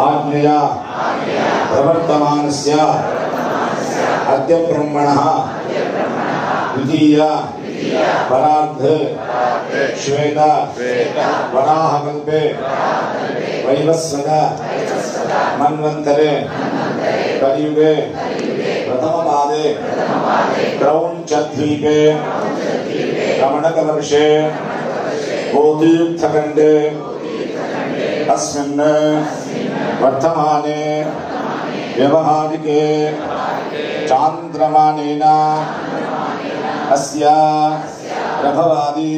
आज्ञया प्रवर्तमानस्य अद्य ब्रह्मणः द्वितीय परार्ध श्वेत वराहकल्पे वैवस्वत मन्वन्तरे कलियुगे प्रथमपादे क्रौञ्चद्वीपे रमणकवर्षे गोतीर्थखण्डे अस्मिन् वर्तमाने व्यवहारिके चान्द्रमानेन अस्य प्रभवादि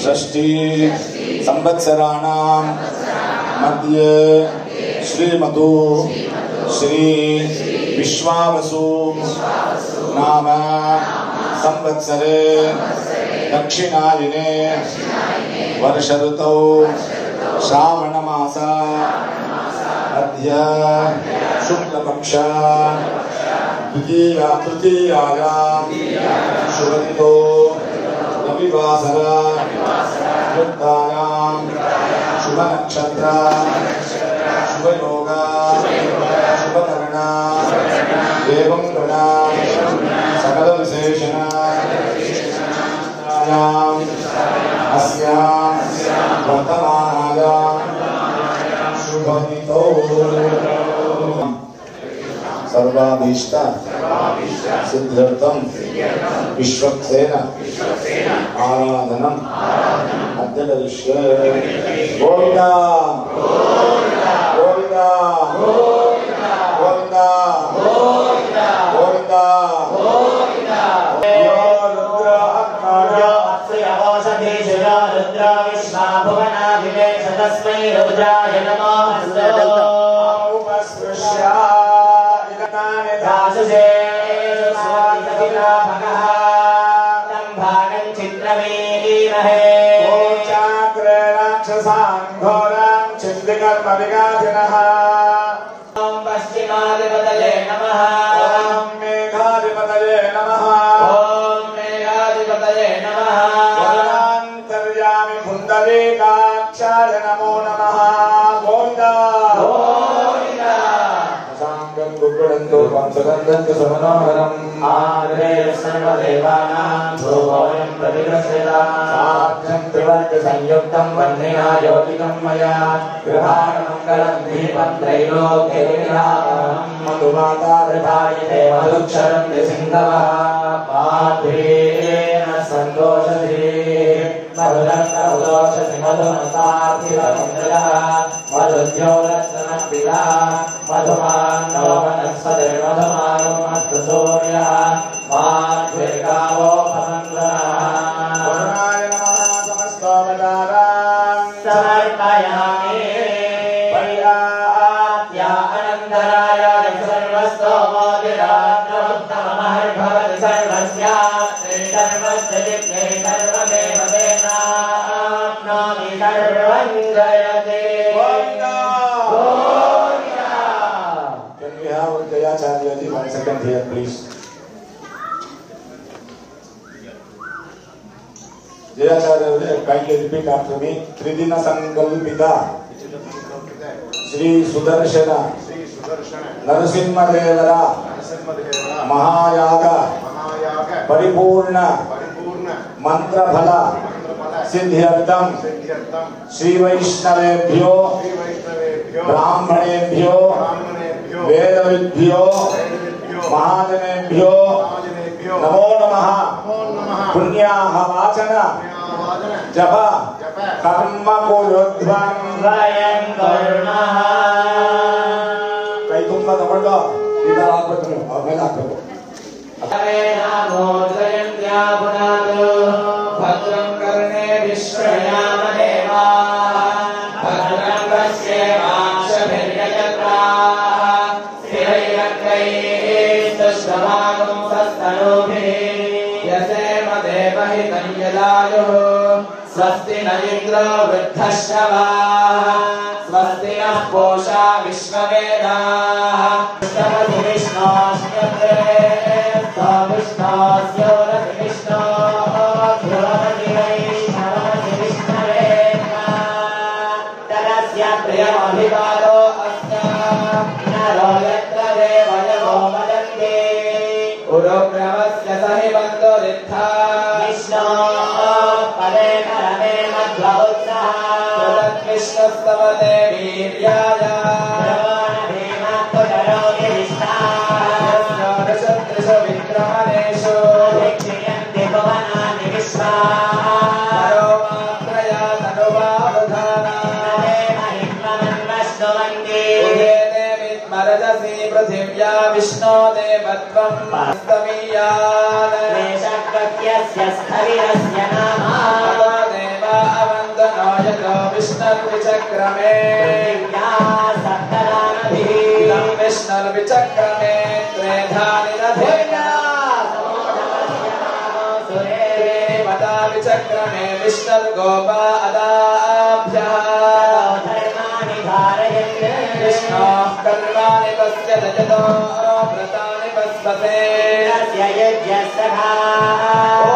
षष्ठी संवत्सराणां मध्ये श्रीमतो श्री विश्वावसु नाम संवत्सरे दक्षिणायने वर्ष ऋतौ श्रावण मास अद्य शुक्लपक्ष तृतीयायां शुभदितो रविवासर युक्तायां शुभनक्षत्र शुभयोग शुभकरण एवं गण सकल विशेषण अस्यां वर्तमानायां शुभदितो सर्वाभीष्ट सिद्ध्यर्थं विश्वक्सेन आराधनम् अद्य करिष्ये। गोविन्दा गोविन्दा गोविन्दा गोविन्दा यो रुद्र अग्नयो अक्षयवसदेशया रुद्र विश्वाभुवनाभिवेश तस्मै रुद्राय नमः। उपस्पृश्य दासुषे स्वातिकविलाभकः तं भागं चित्रमेलीमहे। गोचाग्रे राक्षसान् घोरां चिन्तिकर्मविघातिनः। ॐ पश्चिमाधिपतये नमः। ॐ मेघाधिपतये नमः। ॐ मेघाधिपतये नमः। वरान्तर्यामि पुण्डरीकाक्षाय नमो नमः। गोविन्दा गुरुवन्दो वंशगन्धं समनोहरम् आर्ये सर्वदेवानां भूभोयं प्रतिगृह्यताम् साक्षं त्रिवर्ग संयुक्तं वह्निना योगिकं मया गृहाणमङ्गलं दीपं त्रैलोक्यविरामं मधुमाता हृदायते मधुक्षरं सिन्धवः माध्वेन सन्तोषधे मधुरन्तोषधि मधुमतार्थिरमृतः मधुद्योरस्तनपिला मधुमानो वनस्पति मधुमानो मधुसूर्यः माध्वेगावो भवन्तः। वरुणाय नमः समस्तोपचारान् समर्पयामि। पर्यात्या अनन्तराय सर्वस्तोमोदिरात्रमुत्तममहर्भवति सर्वस्यात्रे सर्वस्य दिव्ये सर्वमेव तेनाप्नोमि सर्वं जयते। Jayacharya, 1 second here, please. Jayacharya, kindly repeat after me. Tridina Sankalpita Shri Sudarshana Narasimha Devara Mahayaga Paripurna Mantra Phala Siddhyartham Shri Vaishnavebhyo ब्राह्मणेभ्यो वेदविद्भ्यो महाजनेभ्यो नमो नमः। पुण्याः वाचन जप कर्म कुरुध्वं वयं कुर्मः। कई तुम तमिळ्लो इधर आगबेकु आमेले आगबेकु। हरे नामो जयन्त्या पुनादो भद्रं कर्णे विश्वयाम देवा भद्रं पश्येमाक्षभिर्यजत्राः स्थिरैरग्रैस्तुष्टवागं सस्तनूभिः यसेम देवहितं यदायुः स्वस्ति न इन्द्रो वृद्धश्रवाः स्वस्ति नः पूषा विश्ववेदाः प्रियमभिवादो अस्या नरो यत्र देवयवो वदन्ति उरुग्रवस्य सहि बन्धुरित्था विष्णो पदे परमे मध्वोत्सः तदद्विष्णुस्तवते वीर्याय षोडशत्रिषु विक्रमणेषु वीक्ष्यन्ति भुवनानि विश्वा पृथिव्या विष्णो देवत्वं स्तमीयान् स्थविरस्य नामा देवा अवन्दनो यतो विष्णुर्विचक्रमे सप्तदानभिः विष्णुर्विचक्रमे त्रेधानि देवता विचक्रमे विष्णुर्गोपा अदाभ्यः विष्णोः कर्माणि पश्य जजतो व्रतानि पश्यते ॐ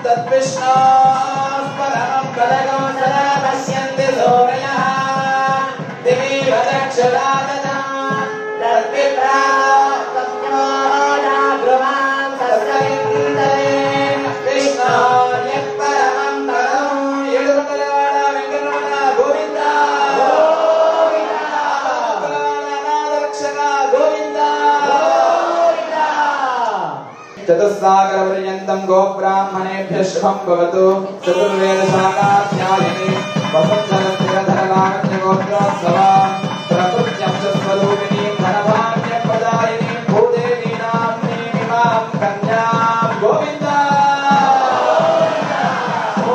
तद्विष्णोः परमं पदगं सदा पश्यन्ति सूरयः दिवि वदक्षुरादना तद्विप्राप्तज्ञोदागृहान् सस्यविन्दते विष्णोः यः परमं पदं येडुकुटलवाड वेङ्कटरमण गोविन्द चतुस्सागरपर्यन्तं गोब्राह्मणेभ्यः शुभं भवतु। चतुर्वेदशाखाध्यायिनी वसुन्धरस्थिरधरलावण्यगोत्रोत्सवा प्रकृत्यंशस्वरूपिणी धनधान्यप्रदायिनी भूदेवीनां नीमिमां कन्यां गोविन्द। ॐ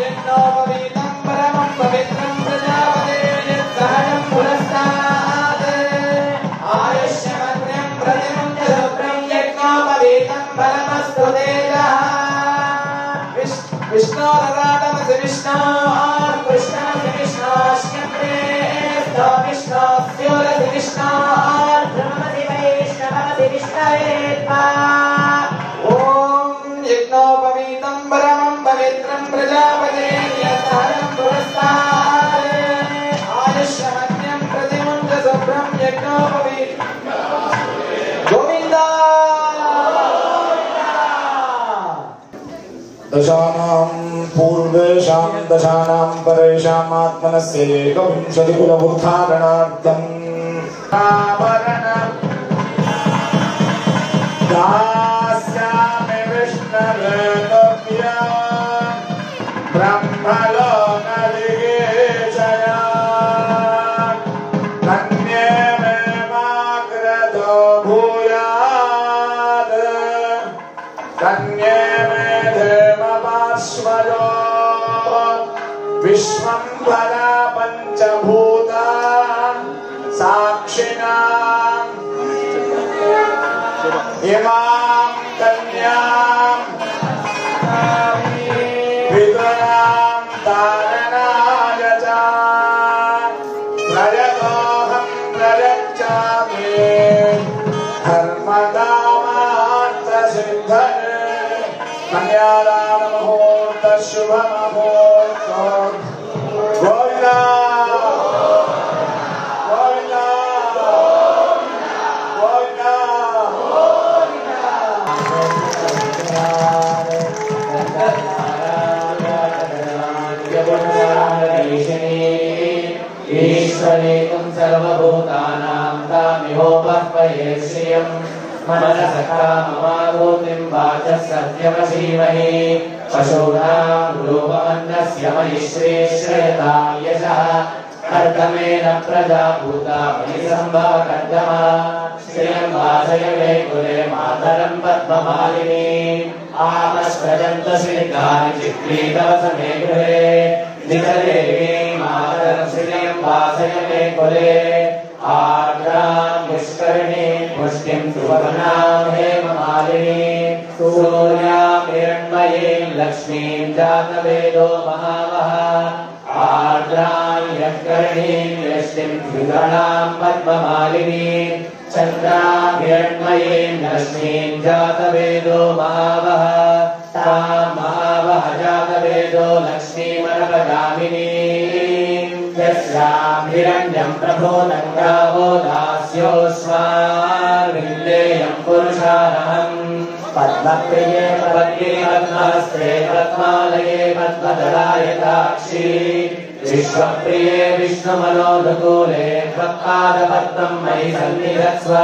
यज्ञोपवीतं परमं पवित्रं प्रजापते यत्सहजं पुरस्तात् आयुष्यमग्र्यं प्रतिमं च शुभ्रं यज्ञोपवीतं परमस्तु तेजः विष्णोरराटमसि विष्णोर्कृष्णमसि विष्णोश्यप्रेस्तो विष्णोस्योरसि विष्णोर्ध्रुवमसि वैष्णवमसि विष्णवेत्वा। ॐ यज्ञोपवीतं परमं पवित्रं प्रजापते यत्सहजं पुरस्तात् आयुष्यमग्र्यं प्रतिमं च शुभ्रं यज्ञोपवीतं गोविन्द। दशानां पूर्वेषां दशानां परेषाम् आत्मनस्य एकविंशतिकुलमुद्धारणार्थम् दास्यामि विष्णवे तुभ्यं ब्रह्मलोकदिगेशया कन्ये मे माग्रतो भूयात् कन्ये विश्वंभरा पंचभूता साक्षिणां इमां कन्यां विदुरां तारणाय च प्रयतोऽहं प्रयच्छामि धर्मकामार्थसिद्धये कन्यादानमुहूर्त शुभमुहूर्त गोविन्द गोविन्द गोविन्द ईश्वरे सर्वभूतानां तामिहोपह्वये श्रियं मनसकाममागोतिं वाचः सत्यमसीमहि पशूनां रूपमन्नस्य मयि श्रीश्रयतां यशः कर्दमेन प्रजाभूता मयिसम्भवकर्दमा श्रियं वासय मे कुले मातरं पद्ममालिनी आपस्व्रजन्त श्रीकानि चित्रीतवस मे गृहे निजदेवी मातरं श्रियं वासय मे कुले आर्द्रां पुष्करिणीं पुष्टिं सुवर्णां हेममालिनीं सूर्यां हिरण्मयीं लक्ष्मीं जातवेदो महावः आर्द्रां यत्कर्णीं यष्टिं द्विगणां पद्ममालिनीं चन्द्रां हिरण्मयीं लक्ष्मीं जातवेदो महावः तां महावः जातवेदो लक्ष्मीमनपगामिनीं यस्यां हिरण्यं प्रभोदं गावो दास्योऽस्मान्विन्देयं पुरुषारहम् पद्मप्रिये पद्मे पद्महस्ते पद्मालये पद्मदलायताक्षी विश्वप्रिये विष्णुमनोनुकूले त्वत्पादपद्मं मयि सन्निधत्स्व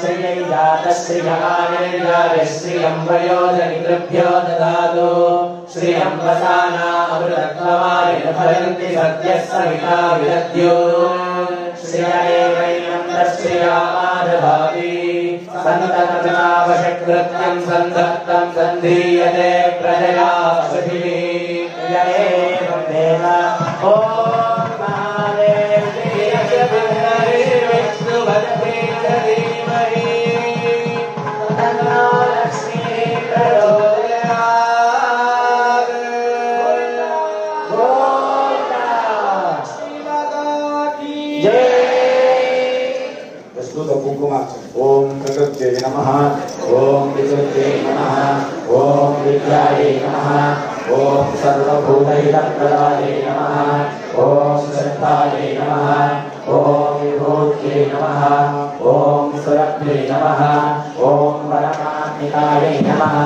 श्रियै जातश्रियमाने श्रियं वयोजनिकृभ्यो ददातु श्रियं वसानामृतत्वमाय फलन्ति सद्यः सविता विदद्यो श्रियमेवैनं तश्रियामादभाति सन्ततमवशकृत्यं सन्दत्तं सन्धीयते प्रजया पृथिवीः यमेवं वेद ॐ महादेव्यै विष्णुभद्रे धीमहि तन्नो लक्ष्मीः प्रचोदयात् जय प्रस्तुत कुंकुमार्चन ओम प्रकृत्यै नमः ओम विद्युत्यै नमः ओम विद्यायै नमः ओम सर्वभूतहितप्रदायै नमः ओम श्रद्धायै नमः ओम विभूत्यै नमः ओम सुरभ्यै नमः ओम परमात्मिकायै नमः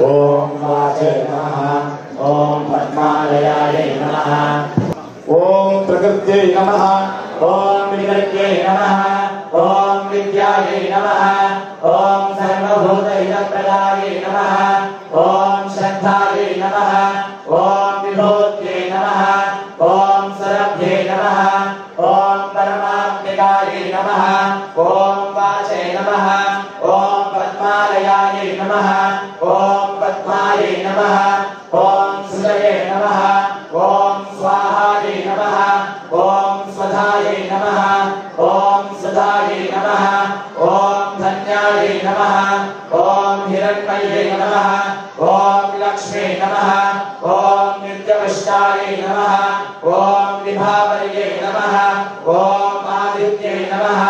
ओम वाचे नमः ओम पद्मालयायै नमः ओम प्रकृत्यै नमः ओम विद्युत्यै नमः ओम विद्यायै नमः ओम सर्वभूतहितप्रदायै नमः ओम श्रद्धायै नमः ओम विभूत्यै नमः ओम सुरभ्यै नमः ओम परमात्मिकायै नमः ओम वाचे नमः ओम पद्मालयायै नमः ओम पद्मायै नमः ओम सुजये नमः ओम स्वाहायै नमः ओम स्वधायै नमः ओम सुधायै नमः ओम धन्यायै नमः ओम हिरण्मये नमः ओम लक्ष्मी नमः ओम नित्यपुष्टायै नमः ओम विभावर्ये नमः ओम आदित्ये नमः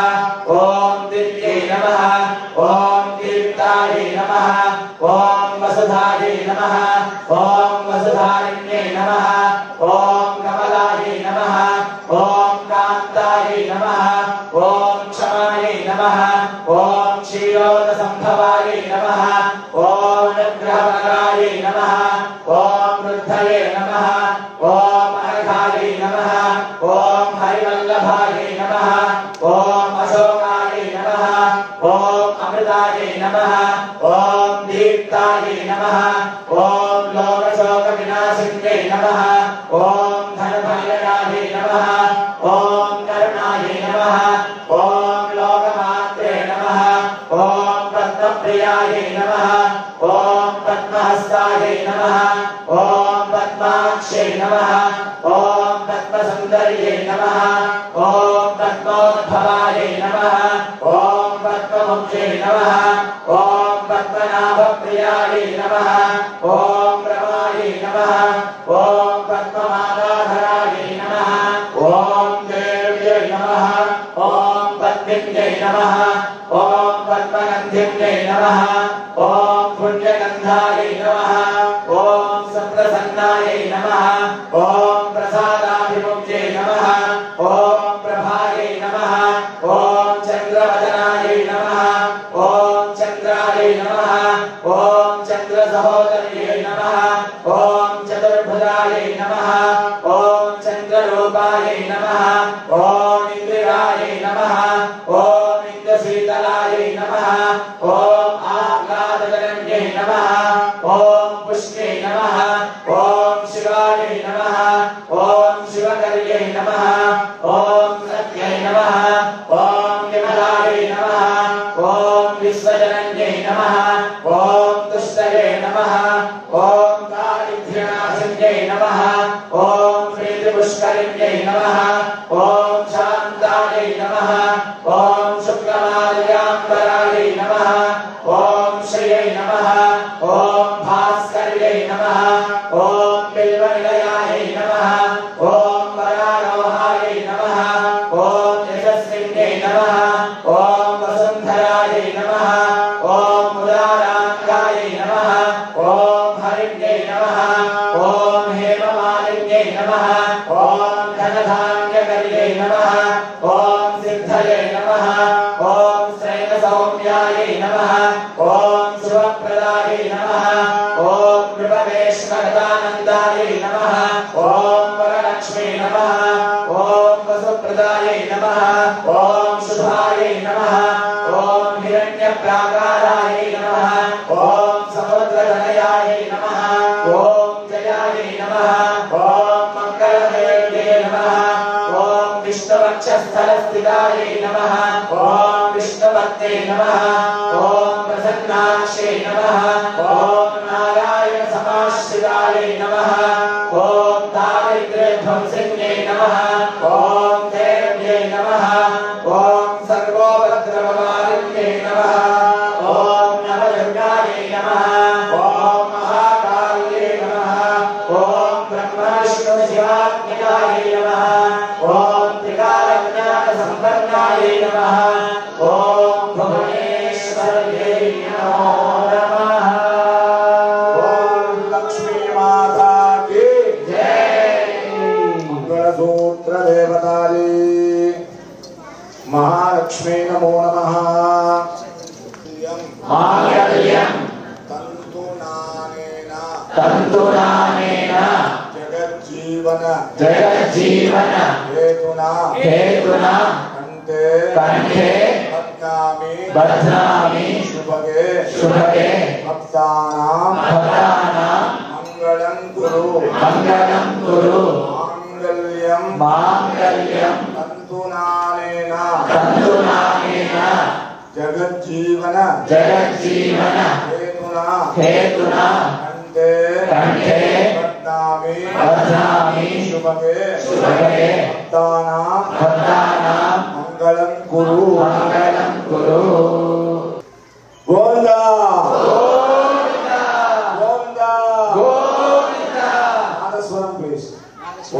ओम दिव्ये नमः ओम दीप्तायै नमः ओम वसुधायै नमः ओम वसुधारिण्ये नमः ओम कमलायै नमः ओम कान्तायै नमः ओम क्षमायै नमः ओम क्षीरोदसम्भवायै नमः ओम अनुग्रहपरायै नमः ओम वृद्धये नमः ओम अर्घायै नमः ओम हरिवल्लभायै नमः ओम अशोकायै नमः ओम अमृतायै नमः ओम दीप्तायै नमः ओम लोकशोकविनाशिन्यै नमः ओम धनभयायै नमः ओम करुणायै नमः ओम लोकमात्रे नमः ओम पद्मप्रियायै नमः ओम पद्महस्तायै नमः ओम पद्माक्षै नमः ओम पद्मसुन्दर्यै नमः ओम पद्मोद्भवायै नमः ओम पद्ममुख्यै नमः ओम पद्मनाभप्रियायै नमः ओम रमायै नमः ओम पद्ममालाधरायै नमः ओम देव्यै नमः ओम पद्मिन्यै नमः ओम पद्मगन्धिन्यै नमः ओम पुण्यगन्धायै नमः ओम सप्रसन्नायै नमः ओम प्रसादाभिमुख्यै नमः ओम प्रभायै नमः ओम चन्द्रवदनायै नमः ओम चन्द्रायै नमः ओम चन्द्रसहोदर्यै नमः ओम चतुर्भुजायै नमः ओम चन्द्ररूपायै नमः ओम इंद्रियायै नमः ओम नित्यशीतलायै नमः ओम आह्लादगरण्यै नमः ओम पुष्यै नमः ओम शिवायै नमः ओम शिवकर्यै नमः ओम सत्यै नमः ओम विमलायै नमः ओम विश्वजनन्यै नमः ओम तुष्टये नमः ओम दारिद्र्यनाशिन्यै नमः ओम प्रीतिपुष्करिण्यै नमः ओम शान्तायै नमः ओम शुक्लमाल्याम्बरायै नमः ओम श्रियै नमः ओम भास्कर्यै नमः ओम बिल्वनिलयायै नमः ओम वरारोहायै नमः ओम यशस्विन्यै नमः ओम वसुन्धरायै नमः ओम उदाराङ्गायै नमः ओम हरिण्यै नमः ओम हेममालिन्यै नमः ओम धनधान्यकर्यै नमः ओम सिद्धये नमः ओम श्रेयसौम्यायै नमः ओम शुभप्रदायै नमः ओम कृपवेश्वरदानन्दायै नमः ओम वरलक्ष्मी नमः ओम वसुप्रदायै नमः ओम शुभायै नमः ओम हिरण्यप्राकारायै नमः ओम समुद्रतनयायै नमः ओम जयायै नमः ओम मङ्गलदेव्यै नमः ओम विष्णुवक्षस्थलस्थितायै नमः ओम विष्णुभक्त्यै नमः ओम प्रसन्नाक्ष्यै नमः ओम नारायणसमाश्रितायै नमः ओम दारिद्र्यध्वंसिन्यै नमः ओम देव्यै नमः ओम सर्वोपद्रववारिण्यै नमः ओम नवदुर्गायै नमः ओम महाकाल्यै नमः ओम ब्रह्मविष्णुशिवात्मजायै नमः ओम त्रिकालज्ञानसम्पन्नायै नमः ओम भुवनेश्वर्यै नमो नमः ओम लक्ष्मी माता की जय मंगलसूत्र देवतायै महालक्ष्मी नमो नमः मांगल्यं तन्तुनानेन जगज्जीवन हेतुना कंठे बध्नामि शुभगे भक्तानां मंगलं कुरु मांगल्यं तन्तुनानेन जगज्जीवन हेतुना कंठे बध्नामि शुभगे भक्तानां मंगलं कुरु गोविंदा नादस्वरम प्लीज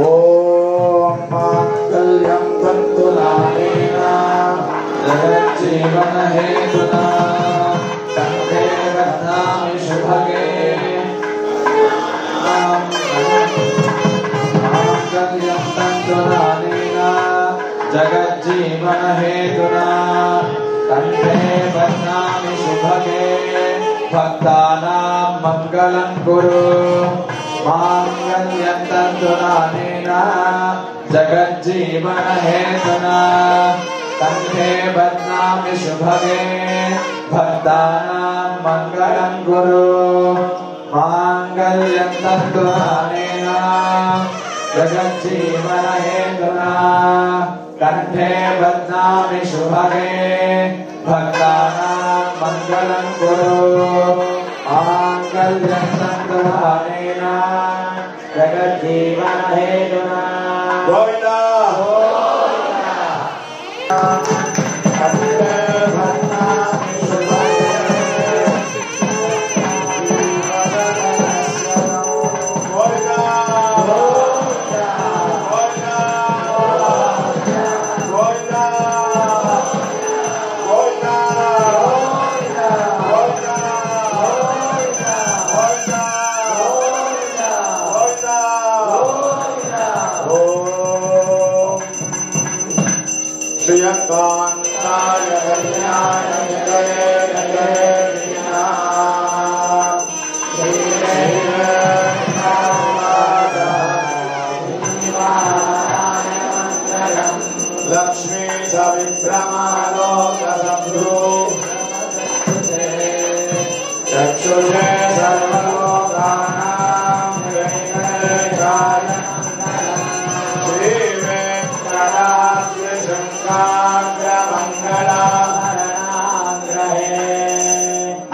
ओम मांगल्यं तन्तुनानेन जगज्जीवन हेतुना कंठे बध्नामि शुभगे मांगल्यं तन्तुनानेन जगज्जीवन हेतुना कंठे बध्नामि शुभगे भक्तानां मंगलं कुरु मांगल्यं तन्तुनानेन जगज्जीवन हेतुना कंठे बध्नामि शुभगे भक्तानां मंगलं कुरु मांगल्यं तन्तुनानेन जगज्जीवन हेतुना कंठे बध्नामि शुभगे भक्तानां मंगलं कुरु मांगल्यं तन्तुनानेन जगज्जीवन हेतुना गोविंदा लक्ष्मी परिभ्रमालोकसभ्रू चक्षुषे सर्वलोकानां निरैकैकाय श्रीवेङ्कटाद्रिशृङ्गाग्रमङ्गलाभरणाग्रहे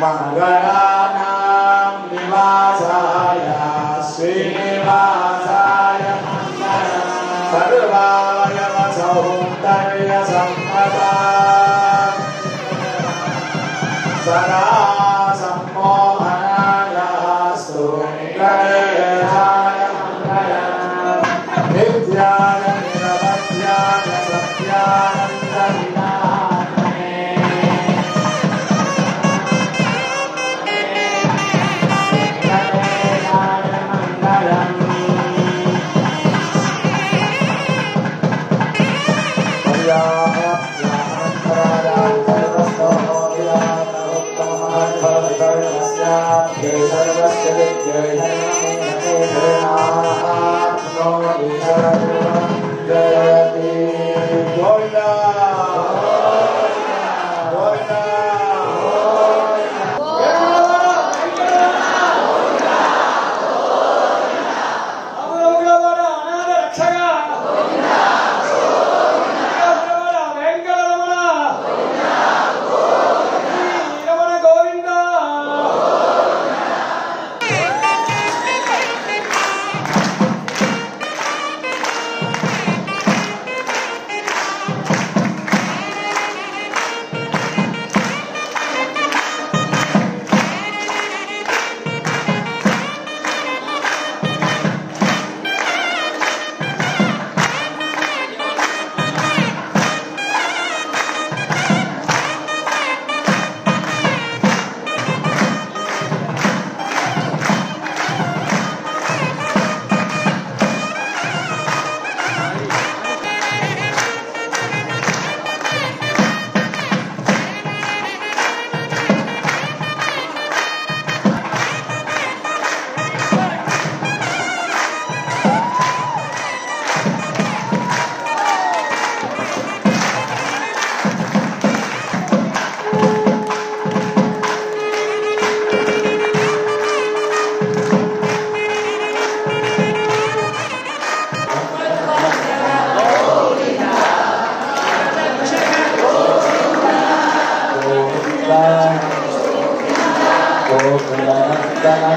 मङ्गलानां निवासाय श्रीनिवासाय सर्वावयवसौन्दर्यसम्पदा सदा सम्मोहनायास्तु निगरेशाय नित्याय निरवध्याय सत्यानन्दविनाशने निगरेशाय मङ्गलम् सर्वस्य विद्यै जयति Govinda Govinda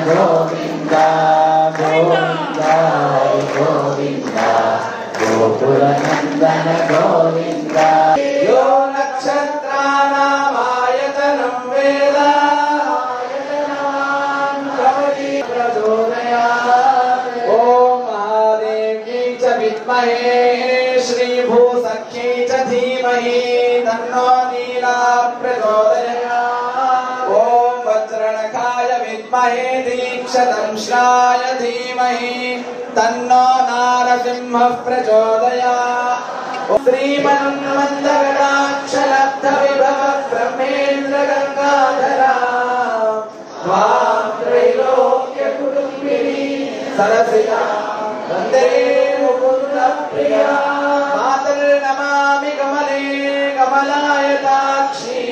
Govinda Govinda Govinda Gokulanandana Govinda Yo nakshatranamayatanam veda ayatanam kavati prachodayat Om Mahadevyi cha vidmahe Shri Bhusakhi cha dhimahi Tanno Neela prachodayat Om Vajranakaya vidmahe Dikshatam Shraya dhimahi Tanno Narasimha prachodayat Srimanandagadakshalabdha vibhava Brahmendra Gangadhara Vam Trailokya Kudumbini Sarasita Vande Mukunda Priya Matal Namami Kamale Kamalayakshi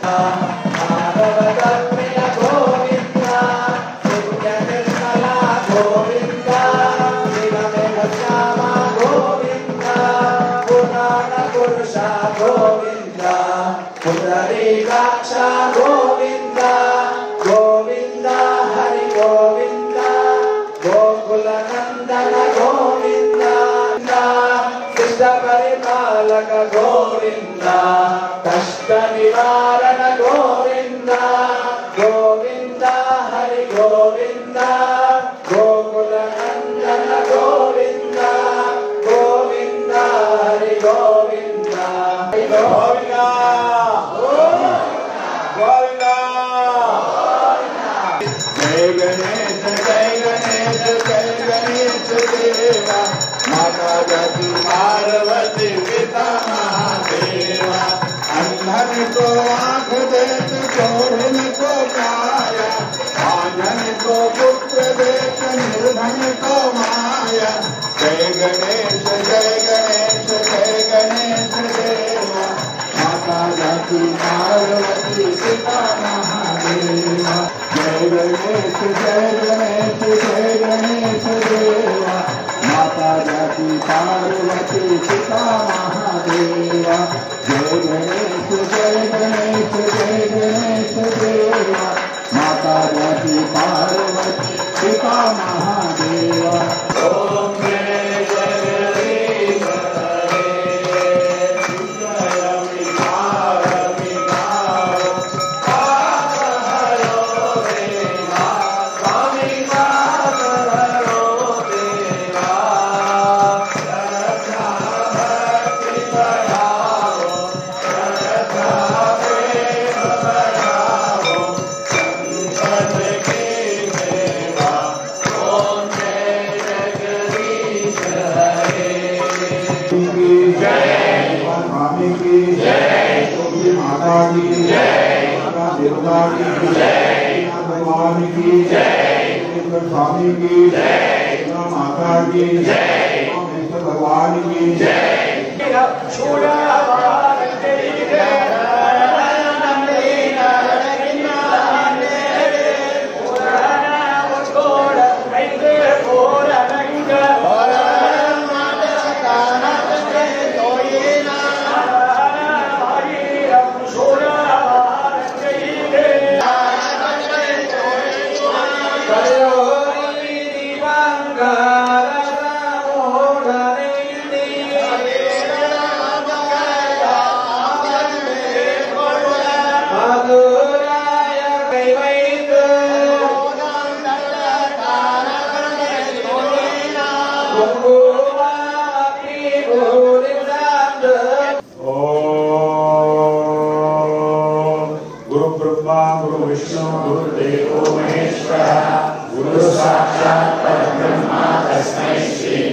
Bhagavata Priya Govinda Punya Nirmala Govinda Nivamekasama Govinda Purana Purusha Govinda Pundarikaksha Govinda Govinda Hari Govinda Gokulanandana Govinda Sista Paripalaka Govinda Kashta Nivarana Govinda Govinda Hari Govinda Gokulanandana Govinda Govinda Hari Govinda Govinda Govinda Jai Ganesh Jai Ganesh Jai Ganesh Deva Mata Jati Parvati Pita Mahadeva Andhan ko aankh de tu chodhan ko kaya Aanjan ko putra de tu nirdhan ko maya Jai Ganesh Jai Ganesh Jai Ganesh Deva जाति पार्वती पिता महादेवा। जय गणेश जय गणेश देवा। माता जाति पार्वती पिता महादेवा। जय गणेश देवा। माता जाति पार्वती पिता महादेवा। ओम जय जगदीश भगवान की जय, स्वामी की जय, माता की जय, भगवान की जय। गुरु ब्रह्मा गुरु विष्णु गुरुदेवो महेश्वरः गुरु साक्षात् परब्रह्म तस्मै श्री